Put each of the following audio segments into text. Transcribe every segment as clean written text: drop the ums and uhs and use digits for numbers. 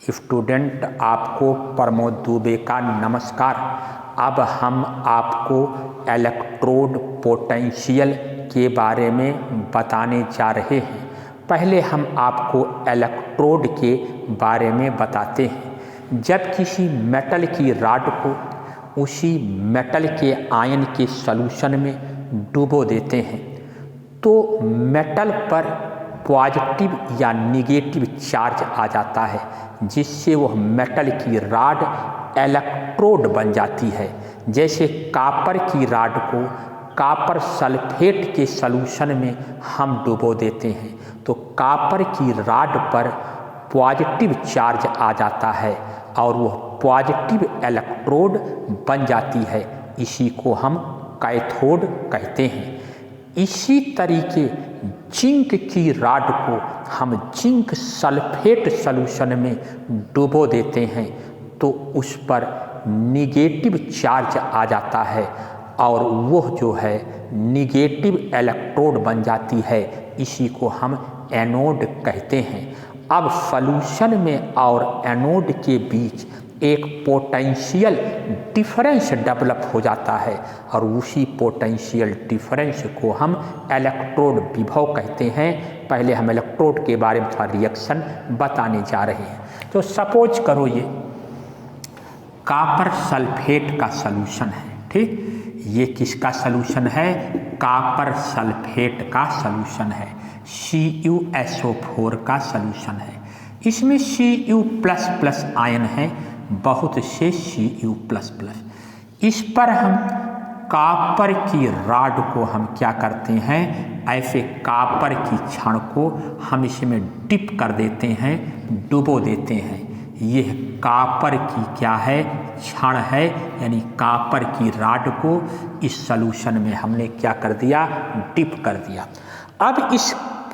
Student, आपको प्रमोद दुबे का नमस्कार। अब हम आपको इलेक्ट्रोड पोटेंशियल के बारे में बताने जा रहे हैं। पहले हम आपको इलेक्ट्रोड के बारे में बताते हैं। जब किसी मेटल की रॉड को उसी मेटल के आयन के सॉल्यूशन में डुबो देते हैं तो मेटल पर पॉजिटिव या निगेटिव चार्ज आ जाता है, जिससे वह मेटल की रॉड इलेक्ट्रोड बन जाती है। जैसे कापर की रॉड को कापर सल्फेट के सॉल्यूशन में हम डुबो देते हैं तो कापर की रॉड पर पॉजिटिव चार्ज आ जाता है और वह पॉजिटिव इलेक्ट्रोड बन जाती है। इसी को हम कैथोड कहते हैं। इसी तरीके जिंक की रॉड को हम जिंक सल्फेट सॉल्यूशन में डुबो देते हैं तो उस पर निगेटिव चार्ज आ जाता है और वह जो है निगेटिव इलेक्ट्रोड बन जाती है। इसी को हम एनोड कहते हैं। अब सॉल्यूशन में और एनोड के बीच एक पोटेंशियल डिफरेंस डेवलप हो जाता है और उसी पोटेंशियल डिफरेंस को हम इलेक्ट्रोड विभव कहते हैं। पहले हम इलेक्ट्रोड के बारे में थोड़ा रिएक्शन बताने जा रहे हैं। तो सपोज करो ये कापर सल्फेट का सॉल्यूशन है, ठीक। ये किसका सॉल्यूशन है? कापर सल्फेट का सॉल्यूशन है। CuSO4 का सॉल्यूशन है। इसमें Cu++ आयन है, बहुत से Cu++। इस पर हम कापर की रॉड को हम क्या करते हैं, ऐसे कापर की छड़ को हम इसमें डिप कर देते हैं, डुबो देते हैं। यह कापर की क्या है, छड़ है, यानी कापर की रॉड को इस सॉल्यूशन में हमने क्या कर दिया, डिप कर दिया। अब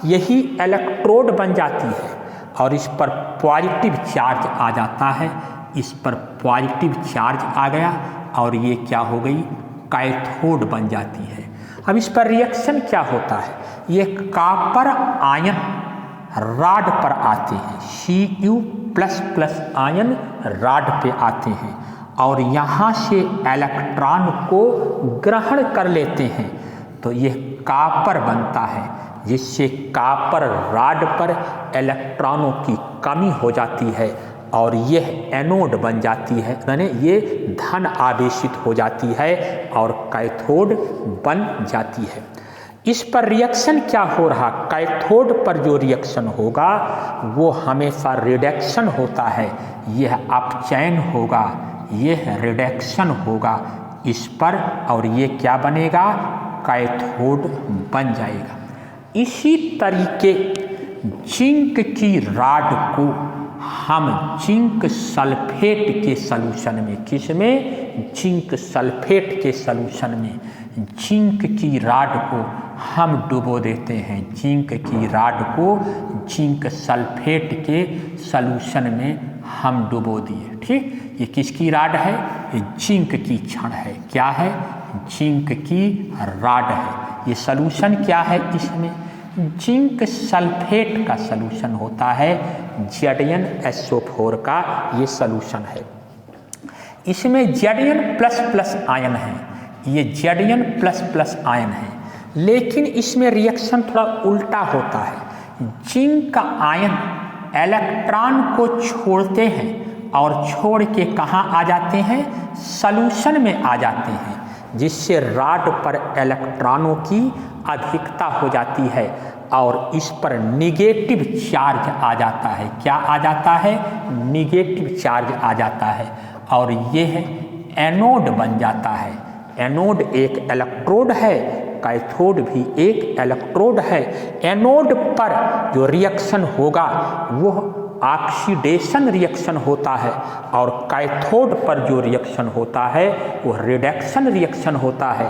यही इलेक्ट्रोड बन जाती है और इस पर पॉजिटिव चार्ज आ जाता है। इस पर पॉजिटिव चार्ज आ गया और ये क्या हो गई, कैथोड बन जाती है। अब इस पर रिएक्शन क्या होता है, ये कापर आयन रॉड पर आते हैं, Cu++ आयन रॉड पे आते हैं और यहाँ से इलेक्ट्रॉन को ग्रहण कर लेते हैं तो यह कापर बनता है, जिससे कापर रॉड पर इलेक्ट्रॉनों की कमी हो जाती है और यह एनोड बन जाती है, यानी ये धन आवेशित हो जाती है और कैथोड बन जाती है। इस पर रिएक्शन क्या हो रहा, कैथोड पर जो रिएक्शन होगा वो हमेशा रिडक्शन होता है। यह अपचयन होगा, यह रिडक्शन होगा इस पर और ये क्या बनेगा, कैथोड बन जाएगा। इसी तरीके जिंक की रॉड को हम जिंक सल्फेट के सॉल्यूशन में, किसमें, जिंक सल्फेट के सॉल्यूशन में जिंक की रॉड को हम डुबो देते हैं। जिंक की रॉड को जिंक सल्फेट के सॉल्यूशन में हम डुबो दिए, ठीक। ये किसकी रॉड है, ये जिंक की छड़ है। क्या है, जिंक की रॉड है। ये सॉल्यूशन क्या है, इसमें जिंक सल्फेट का सॉल्यूशन होता है, ZnSO4 का ये सॉल्यूशन है। इसमें Zn++ आयन है, ये Zn++ आयन है, लेकिन इसमें रिएक्शन थोड़ा उल्टा होता है। जिंक का आयन इलेक्ट्रॉन को छोड़ते हैं और छोड़ के कहाँ आ जाते हैं, सॉल्यूशन में आ जाते हैं, जिससे रॉड पर इलेक्ट्रॉनों की अधिकता हो जाती है और इस पर निगेटिव चार्ज आ जाता है। क्या आ जाता है, निगेटिव चार्ज आ जाता है और यह एनोड बन जाता है। एनोड एक इलेक्ट्रोड है, कैथोड भी एक इलेक्ट्रोड है। एनोड पर जो रिएक्शन होगा वह ऑक्सीडेशन रिएक्शन होता है और कैथोड पर जो रिएक्शन होता है वह रिडक्शन रिएक्शन होता है।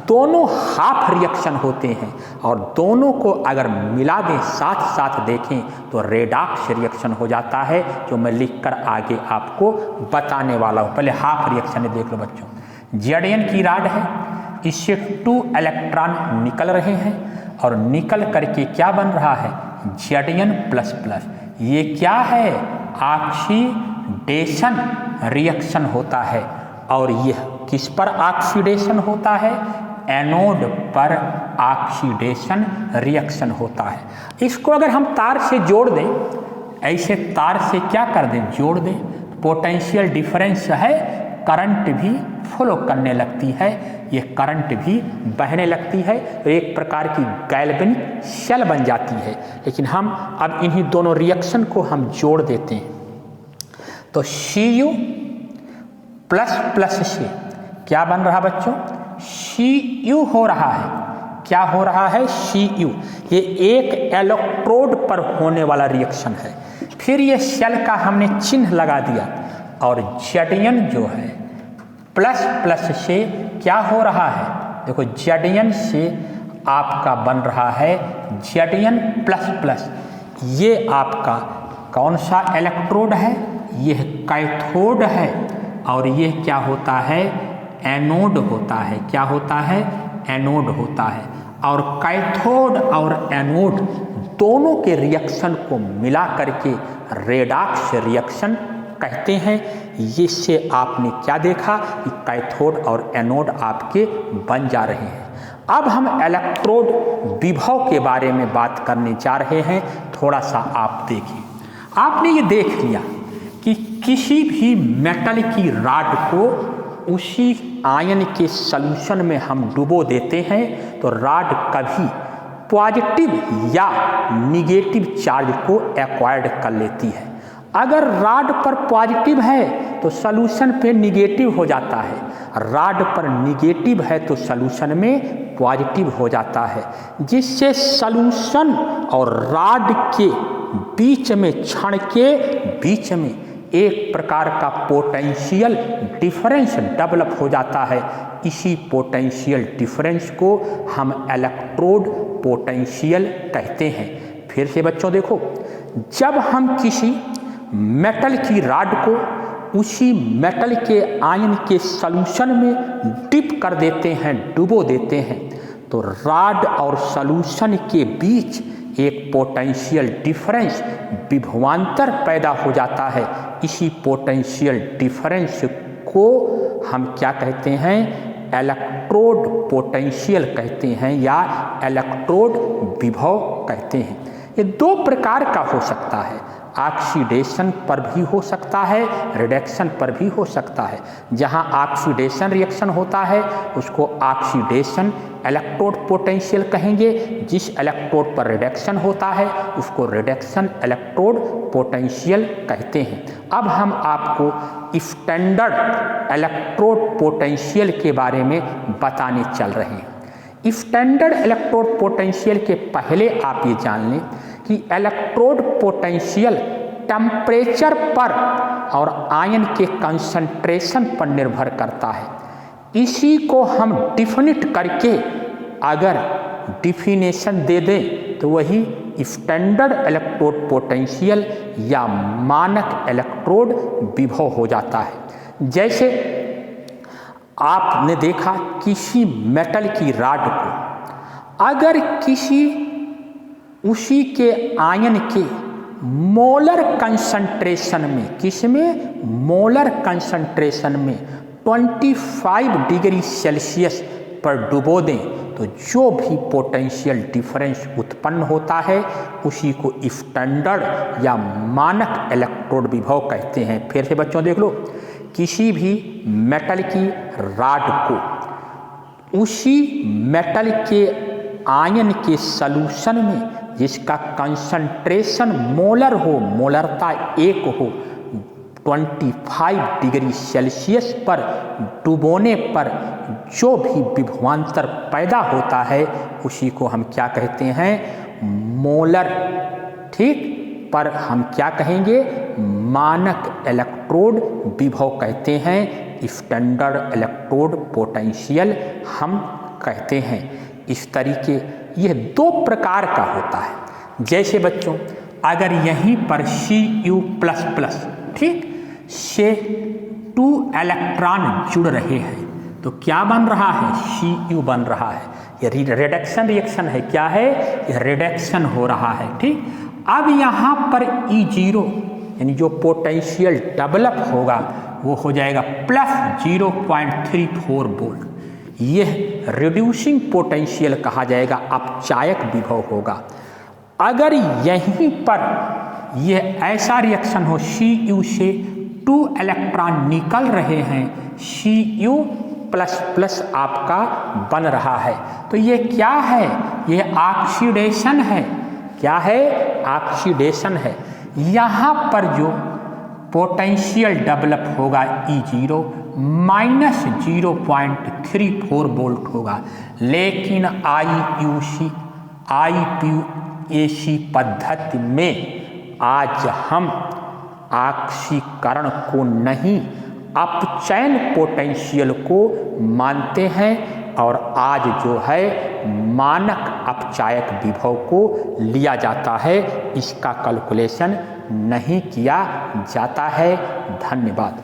दोनों हाफ रिएक्शन होते हैं और दोनों को अगर मिला दें, साथ साथ देखें तो रेडॉक्स रिएक्शन हो जाता है, जो मैं लिखकर आगे आपको बताने वाला हूँ। पहले हाफ रिएक्शन देख लो बच्चों। Zn की रॉड है, इससे 2 इलेक्ट्रॉन निकल रहे हैं और निकल करके क्या बन रहा है, Zn++। ये क्या है, ऑक्सीडेशन रिएक्शन होता है। और यह किस पर ऑक्सीडेशन होता है? एनोड पर ऑक्सीडेशन रिएक्शन होता है। इसको अगर हम तार से जोड़ दें, ऐसे तार से क्या कर दें, जोड़ दें, पोटेंशियल डिफरेंस है, करंट भी फ्लो करने लगती है, ये करंट भी बहने लगती है, तो एक प्रकार की गैल्वेनिक सेल बन जाती है। लेकिन हम अब इन्हीं दोनों रिएक्शन को हम जोड़ देते हैं, तो Cu प्लस प्लस से क्या बन रहा बच्चों? Cu हो रहा है। क्या हो रहा है? Cu। ये एक इलेक्ट्रोड पर होने वाला रिएक्शन है। फिर ये सेल का हमने चिन्ह लगा दिया, और Zn जो है प्लस प्लस से क्या हो रहा है? देखो Zn से आपका बन रहा है Zn प्लस प्लस। ये आपका कौन सा इलेक्ट्रोड है? यह कैथोड है, और ये क्या होता है? एनोड होता है। क्या होता है? एनोड होता है। और कैथोड और एनोड दोनों के रिएक्शन को मिला करके रेडॉक्स रिएक्शन कहते हैं। इससे आपने क्या देखा कि कैथोड और एनोड आपके बन जा रहे हैं। अब हम इलेक्ट्रोड विभव के बारे में बात करने जा रहे हैं। थोड़ा सा आप देखिए, आपने ये देख लिया कि किसी भी मेटल की रॉड को उसी आयन के सॉल्यूशन में हम डुबो देते हैं, तो रॉड कभी पॉजिटिव या निगेटिव चार्ज को एक्वायर्ड कर लेती है। अगर रॉड पर पॉजिटिव है तो सॉल्यूशन पे निगेटिव हो जाता है, रॉड पर निगेटिव है तो सॉल्यूशन में पॉजिटिव हो जाता है, जिससे सॉल्यूशन और रॉड के बीच में, क्षण के बीच में एक प्रकार का पोटेंशियल डिफरेंस डेवलप हो जाता है। इसी पोटेंशियल डिफरेंस को हम इलेक्ट्रोड पोटेंशियल कहते हैं। फिर से बच्चों देखो, जब हम किसी मेटल की रॉड को उसी मेटल के आयन के सॉल्यूशन में डिप कर देते हैं, डुबो देते हैं, तो रॉड और सॉल्यूशन के बीच एक पोटेंशियल डिफरेंस, विभवांतर पैदा हो जाता है। इसी पोटेंशियल डिफरेंस को हम क्या कहते हैं? इलेक्ट्रोड पोटेंशियल कहते हैं, या इलेक्ट्रोड विभव कहते हैं। ये दो प्रकार का हो सकता है, ऑक्सीडेशन पर भी हो सकता है, रिडक्शन पर भी हो सकता है। जहां ऑक्सीडेशन रिएक्शन होता है उसको ऑक्सीडेशन इलेक्ट्रोड पोटेंशियल कहेंगे, जिस इलेक्ट्रोड पर रिडक्शन होता है उसको रिडक्शन इलेक्ट्रोड पोटेंशियल कहते हैं। अब हम आपको स्टैंडर्ड इलेक्ट्रोड पोटेंशियल के बारे में बताने चल रहे हैं। स्टैंडर्ड इलेक्ट्रोड पोटेंशियल के पहले आप ये जान लें कि इलेक्ट्रोड पोटेंशियल टेम्परेचर पर और आयन के कंसंट्रेशन पर निर्भर करता है। इसी को हम डिफिनिट करके अगर डिफिनेशन दे दें तो वही स्टैंडर्ड इलेक्ट्रोड पोटेंशियल या मानक इलेक्ट्रोड विभव हो जाता है। जैसे आपने देखा किसी मेटल की रॉड को अगर किसी उसी के आयन के मोलर कंसंट्रेशन में, किसमें? मोलर कंसंट्रेशन में 25 डिग्री सेल्सियस पर डुबो दें तो जो भी पोटेंशियल डिफरेंस उत्पन्न होता है उसी को स्टैंडर्ड या मानक इलेक्ट्रोड विभव कहते हैं। फिर से बच्चों देख लो, किसी भी मेटल की रॉड को उसी मेटल के आयन के सॉल्यूशन में जिसका कंसंट्रेशन मोलर हो, मोलरता 1 हो, 25 डिग्री सेल्सियस पर डुबोने पर जो भी विभवांतर पैदा होता है उसी को हम क्या कहते हैं? मोलर, ठीक, पर हम क्या कहेंगे? मानक इलेक्ट्रोड विभव कहते हैं, स्टैंडर्ड इलेक्ट्रोड पोटेंशियल हम कहते हैं। इस तरीके यह दो प्रकार का होता है। जैसे बच्चों अगर यहीं पर Cu++, ठीक, से 2 इलेक्ट्रॉन जुड़ रहे हैं तो क्या बन रहा है? Cu बन रहा है। यह रिडक्शन रिएक्शन है। क्या है? यह रिडक्शन हो रहा है, ठीक। अब यहाँ पर E0 यानी जो पोटेंशियल डेवलप होगा वो हो जाएगा प्लस 0.34 वोल्ट। यह रिड्यूसिंग पोटेंशियल कहा जाएगा, अपचायक विभव होगा। अगर यहीं पर यह ऐसा रिएक्शन हो, Cu से 2 इलेक्ट्रॉन निकल रहे हैं, Cu प्लस प्लस आपका बन रहा है, तो ये क्या है? ये ऑक्सीडेशन है। क्या है? ऑक्सीडेशन है। यहाँ पर जो पोटेंशियल डेवलप होगा E0 माइनस 0.34 वोल्ट होगा, लेकिन IUPAC पद्धति में आज हम ऑक्सीकरण को नहीं, अपचयन पोटेंशियल को मानते हैं और आज जो है मानक अपचायक विभव को लिया जाता है, इसका कैलकुलेशन नहीं किया जाता है। धन्यवाद।